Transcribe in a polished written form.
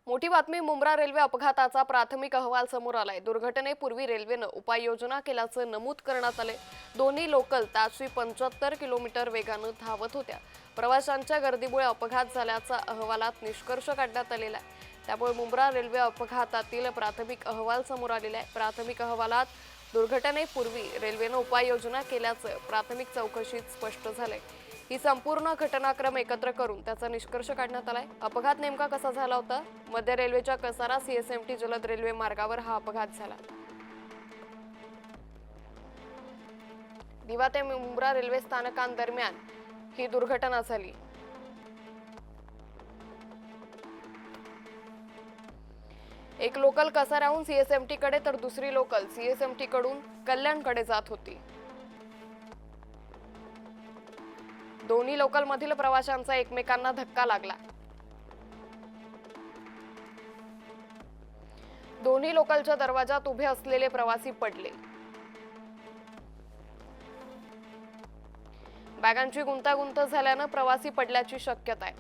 मोठी बातमी मुंब्रा रेल्वे अपघाताचा प्राथमिक अहवाल समोर आलाय। दुर्घटनेपूर्वी रेल्वेनं उपाययोजना केल्याचं नमूद करण्यात आले। दोन्ही लोकल ताशी 75 किलोमीटर वेगानं धावत होत्या। प्रवाशांच्या गर्दीमुळे अपघात झाल्याचा अहवालात निष्कर्ष काढण्यात आलेला आहे। त्यामुळे मुंब्रा रेल्वे अपघातातील प्राथमिक अहवाल समोर आलेला आहे। प्राथमिक अहवालात दुर्घटनेपूर्वी रेल्वेनं उपाययोजना केल्याचं प्राथमिक चौकशीत स्पष्ट झालंय। ही संपूर्ण घटनाक्रम एकत्र करून त्याचा निष्कर्ष काढण्यात आलाय। अपघात नेमका कसा झाला होता? मध्य रेल्वेच्या कसारा सीएसएमटी जलद रेल्वे मार्गावर हा अपघात झाला। दिवा ते मुंब्रा रेल्वे स्थानकांदरम्यान ही दुर्घटना झाली। एक लोकल कसाऱ्याहून सीएसएमटी कडे तर दुसरी लोकल सीएसएमटी कडून कल्याणकडे जात होती। दोन्ही लोकल मधील प्रवाशांचा एकमेकांना धक्का लागला। दोन्ही लोकलच्या दरवाजात उभे असलेले प्रवासी पडले। बॅगांची गुंतागुंत झाल्यानं प्रवासी पडल्याची शक्यता आहे।